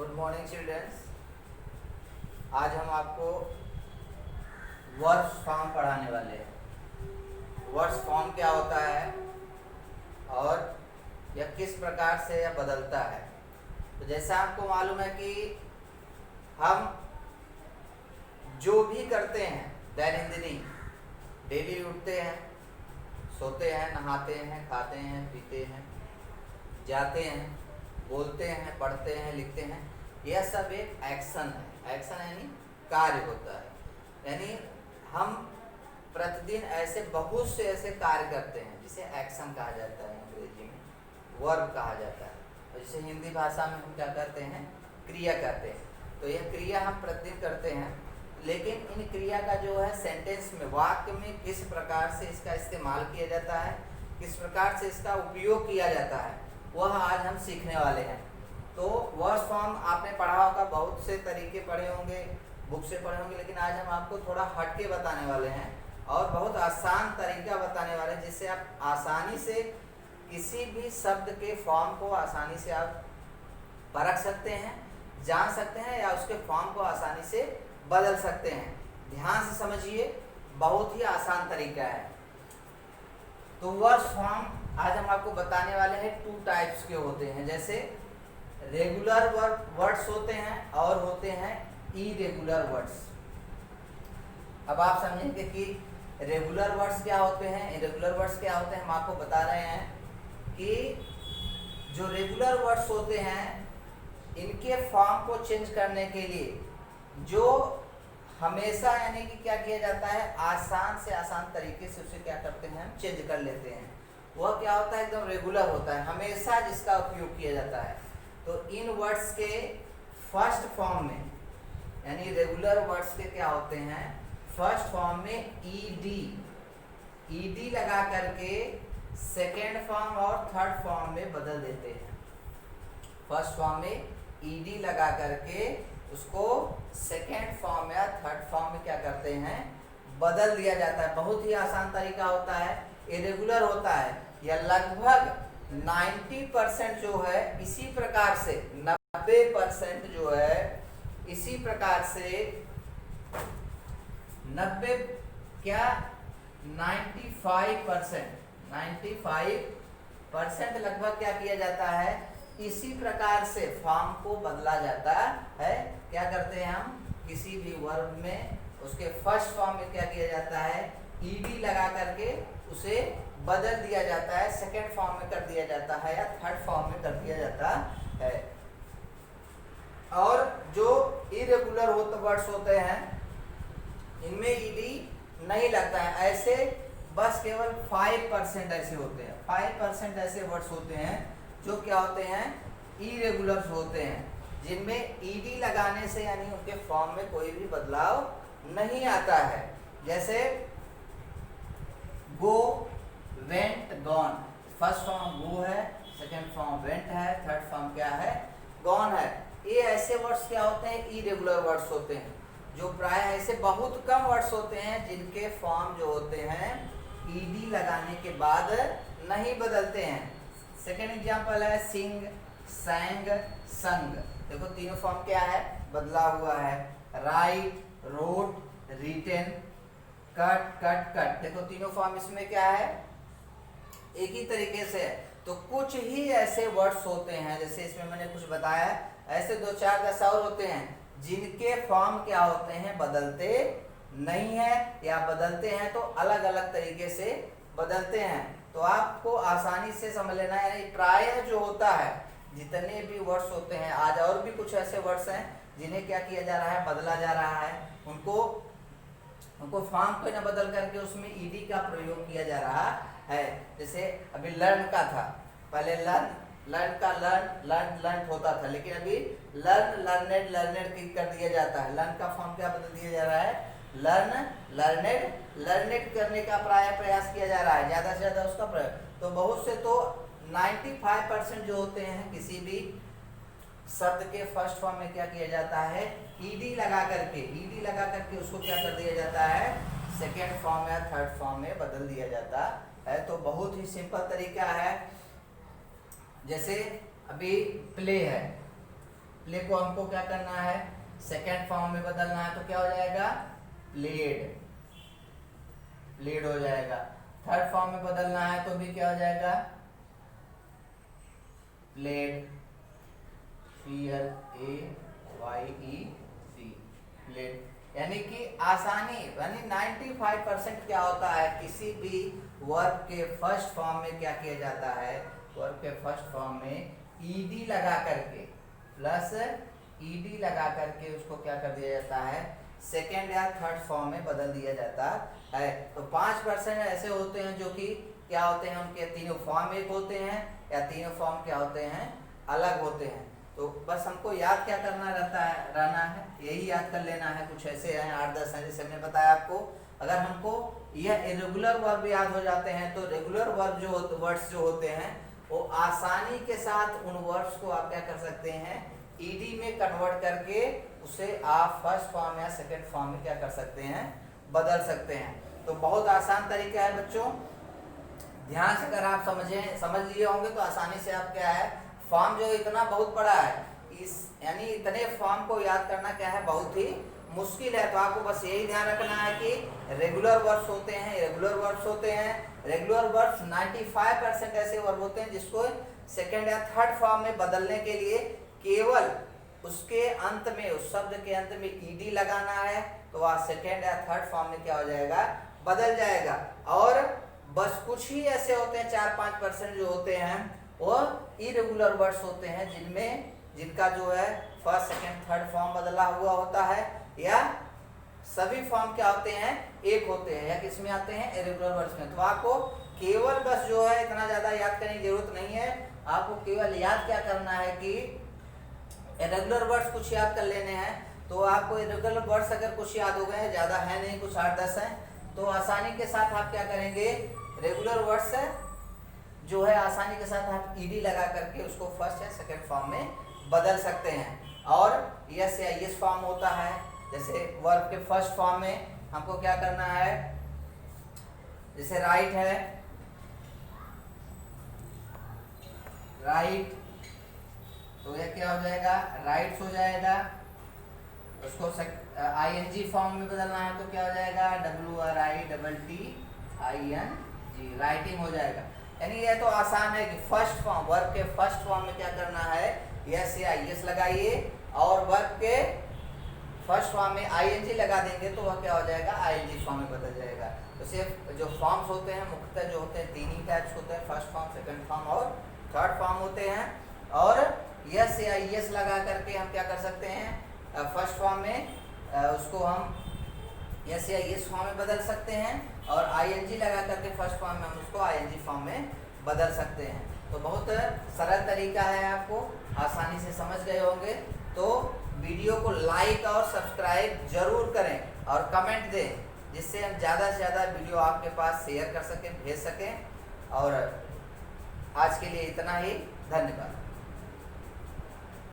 Good morning children's. आज हम आपको वर्ब फॉर्म पढ़ाने वाले हैं। वर्ब फॉर्म क्या होता है और यह किस प्रकार से यह बदलता है। तो जैसा आपको मालूम है कि हम जो भी करते हैं दैनंदिनी, डेली उठते हैं, सोते हैं, नहाते हैं, खाते हैं, पीते हैं, जाते हैं, बोलते हैं, पढ़ते हैं, लिखते हैं, यह सब एक एक्शन है। एक्शन यानी कार्य होता है। यानी हम प्रतिदिन ऐसे बहुत से ऐसे कार्य करते हैं जिसे एक्शन कहा जाता है, अंग्रेजी में वर्ब कहा जाता है, और जिसे हिंदी भाषा में हम क्या कहते हैं, क्रिया कहते हैं। तो यह क्रिया हम प्रतिदिन करते हैं, लेकिन इन क्रिया का जो है सेंटेंस में, वाक्य में किस प्रकार से इसका इस्तेमाल किया जाता है, किस प्रकार से इसका उपयोग किया जाता है, वह आज हम सीखने वाले हैं। तो वर्ब फॉर्म आपने पढ़ा होगा, बहुत से तरीके पढ़े होंगे, बुक से पढ़े होंगे, लेकिन आज हम आपको थोड़ा हटके बताने वाले हैं और बहुत आसान तरीका बताने वाले हैं, जिससे आप आसानी से किसी भी शब्द के फॉर्म को आसानी से आप परख सकते हैं, जान सकते हैं, या उसके फॉर्म को आसानी से बदल सकते हैं। ध्यान से समझिए, बहुत ही आसान तरीका है। तो वर्ब फॉर्म आज हम आपको बताने वाले हैं, 2 टाइप्स के होते हैं। जैसे रेगुलर वर्ड्स होते हैं और होते हैं इरेगुलर वर्ड्स। अब आप समझेंगे कि रेगुलर वर्ड्स क्या होते हैं, इरेगुलर वर्ड्स क्या होते हैं। हम आपको बता रहे हैं कि जो रेगुलर वर्ड्स होते हैं, इनके फॉर्म को चेंज करने के लिए जो हमेशा यानी कि क्या किया जाता है, आसान से आसान तरीके से उसे क्या करते हैं, हम चेंज कर लेते हैं। वह क्या होता है, एकदम रेगुलर होता है, हमेशा जिसका उपयोग किया जाता है। तो इन वर्ड्स के फर्स्ट फॉर्म में, यानी रेगुलर वर्ड्स के क्या होते हैं, फर्स्ट फॉर्म में ईडी लगा करके सेकेंड फॉर्म और थर्ड फॉर्म में बदल देते हैं। फर्स्ट फॉर्म में ईडी लगा करके उसको सेकेंड फॉर्म या थर्ड फॉर्म में क्या करते हैं, बदल दिया जाता है। बहुत ही आसान तरीका होता है, इरेगुलर होता है। यह लगभग 90% जो है इसी प्रकार से, 90% जो है इसी प्रकार से, 90 क्या 95% लगभग क्या किया जाता है, इसी प्रकार से फॉर्म को बदला जाता है। क्या करते हैं हम, किसी भी वर्ब में उसके फर्स्ट फॉर्म में क्या किया जाता है, ईडी लगा करके उसे बदल दिया जाता है, सेकेंड फॉर्म में कर दिया जाता है या थर्ड फॉर्म में कर दिया जाता है। और जो इरेगुलर वर्ड्स होते हैं, इनमें ईडी नहीं लगता है। ऐसे बस केवल 5% ऐसे होते हैं, 5% ऐसे वर्ड्स होते हैं जो क्या होते हैं, इरेगुलर होते हैं, जिनमें ईडी लगाने से यानी उनके फॉर्म में कोई भी बदलाव नहीं आता है। जैसे गो, वेंट, गॉन। फर्स्ट फॉर्म गो है, सेकेंड फॉर्म वेंट है, थर्ड फॉर्म क्या है, गॉन है। ये ऐसे वर्ड्स क्या होते हैं, इरेगुलर वर्ड्स होते हैं, जो प्राय ऐसे बहुत कम वर्ड्स होते हैं जिनके फॉर्म जो होते हैं ईडी लगाने के बाद नहीं बदलते हैं। सेकेंड एग्जांपल है सिंग, सैंग, संग। देखो तीनों फॉर्म क्या है, बदला हुआ है। Write, wrote, written, cut, cut, cut. देखो तीनों फॉर्म इसमें क्या है, एक ही तरीके से। तो कुछ ही ऐसे वर्ड्स होते हैं, जैसे इसमें मैंने कुछ बताया, ऐसे 2-4 दशा और होते हैं जिनके फॉर्म क्या होते हैं, बदलते नहीं है, या बदलते हैं तो अलग अलग तरीके से बदलते हैं। तो आपको आसानी से समझ लेना है, यानी प्रायः जो होता है, जितने भी वर्ड्स होते हैं, आज और भी कुछ ऐसे वर्ड्स हैं जिन्हें क्या किया जा रहा है, बदला जा रहा है। उनको फॉर्म को न बदल करके उसमें ईडी का प्रयोग किया जा रहा है। जैसे अभी लर्न का था, पहले लर्न का लर्न होता था, लेकिन अभी लर्न, लर्नेड कर दिया जाता है। लर्न का फॉर्म क्या बदल दिया जा रहा है, लर्न, लर्नेड करने का प्रयास किया जा रहा है, ज्यादा से ज्यादा उसका प्रयोग। तो बहुत से, तो 95% जो होते हैं किसी भी शब्द के फर्स्ट फॉर्म में क्या किया जाता है, ईडी लगा करके उसको क्या कर दिया जाता है, सेकेंड फॉर्म या थर्ड फॉर्म में बदल दिया जाता है। तो बहुत ही सिंपल तरीका है। जैसे अभी प्ले है, प्ले को हमको क्या करना है, सेकेंड फॉर्म में बदलना है, तो क्या हो जाएगा, प्लेड, प्लेड हो जाएगा। थर्ड फॉर्म में बदलना है तो भी क्या हो जाएगा, प्लेड, PLAYED, प्लेड। यानी कि आसानी, यानी 95% क्या होता है, किसी भी वर्ब के फर्स्ट फॉर्म में क्या किया जाता है, वर्ब के फर्स्ट फॉर्म में ईडी लगा करके, प्लस ईडी लगा करके उसको क्या कर दिया जाता है, सेकेंड या थर्ड फॉर्म में बदल दिया जाता है। तो 5% ऐसे होते हैं जो कि क्या होते हैं, उनके तीनों फॉर्म एक होते हैं या तीनों फॉर्म क्या होते हैं, अलग होते हैं। तो बस हमको याद क्या करना रहना है, यही याद कर लेना है। कुछ ऐसे हैं 8-10 हैं, जैसे मैंने बताया आपको। अगर हमको यह इरेगुलर वर्ब याद हो जाते हैं तो रेगुलर वर्ब वर्ड्स जो होते हैं वो आसानी के साथ उन वर्ड्स को आप क्या कर सकते हैं, ईडी में कन्वर्ट करके उसे आप फर्स्ट फॉर्म या सेकंड फॉर्म में क्या कर सकते हैं, बदल सकते हैं। तो बहुत आसान तरीका है बच्चों, ध्यान से अगर आप समझ लिए होंगे तो आसानी से आप क्या है, फॉर्म जो इतना बहुत बड़ा है, इस यानी इतने फॉर्म को याद करना क्या है, बहुत ही मुश्किल है। तो आपको बस यही ध्यान रखना है कि रेगुलर वर्ब्स होते हैं, इरेगुलर वर्ब्स होते हैं। रेगुलर वर्ब्स 95% ऐसे वर्ब होते हैं जिसको सेकंड या थर्ड फॉर्म में बदलने के लिए केवल उसके अंत में, उस शब्द के अंत में ईडी लगाना है, तो वह सेकंड या थर्ड फॉर्म में क्या हो जाएगा, बदल जाएगा। और बस कुछ ही ऐसे होते हैं 4-5% जो होते हैं वो इरेगुलर वर्ड्स होते हैं, जिनका जो है फर्स्ट सेकंड थर्ड फॉर्म बदला हुआ होता है, या सभी फॉर्म क्या होते हैं, एक होते हैं, या किसमें आते हैं, इरेगुलर वर्ड्स में। तो आपको केवल बस जो है इतना ज्यादा याद करने की जरूरत नहीं है, आपको केवल याद क्या करना है कि इरेगुलर वर्ड्स कुछ याद कर लेने हैं। तो आपको इरेगुलर वर्ड्स अगर कुछ याद हो गए, ज्यादा है नहीं, कुछ 8-10 हैं, तो आसानी के साथ आप क्या करेंगे, रेगुलर वर्ड्स जो है आसानी के साथ आप ईडी लगा करके उसको फर्स्ट या सेकंड फॉर्म में बदल सकते हैं। और यस या यस फॉर्म होता है, जैसे वर्ब के फर्स्ट फॉर्म में हमको क्या करना है, जैसे राइट है, राइट, तो यह क्या हो जाएगा, राइट्स हो जाएगा। उसको ING फॉर्म में बदलना है तो क्या हो जाएगा, WRITTING, राइटिंग हो जाएगा। यानी यह तो आसान है कि फर्स्ट फॉर्म, वर्ब के फर्स्ट फॉर्म में क्या करना है, यस या यस लगाइए, और वर्ब के फर्स्ट फॉर्म में ING लगा देंगे तो वह क्या हो जाएगा, ING फॉर्म में बदल जाएगा। तो सिर्फ जो फॉर्म्स होते हैं मुख्यतः जो होते हैं 3 ही टाइप्स होते हैं, फर्स्ट फॉर्म, सेकंड फॉर्म और थर्ड फॉर्म होते हैं। और यस या यस लगा करके हम क्या कर सकते हैं, फर्स्ट फॉर्म में उसको हम यस या यस फॉर्म में बदल सकते हैं, और ING लगा करके फर्स्ट फॉर्म में हम उसको ING फॉर्म में बदल सकते हैं। तो बहुत सरल तरीका है, आपको आसानी से समझ गए होंगे। तो वीडियो को लाइक और सब्सक्राइब जरूर करें और कमेंट दें, जिससे हम ज़्यादा से ज़्यादा वीडियो आपके पास शेयर कर सकें, भेज सकें। और आज के लिए इतना ही, धन्यवाद।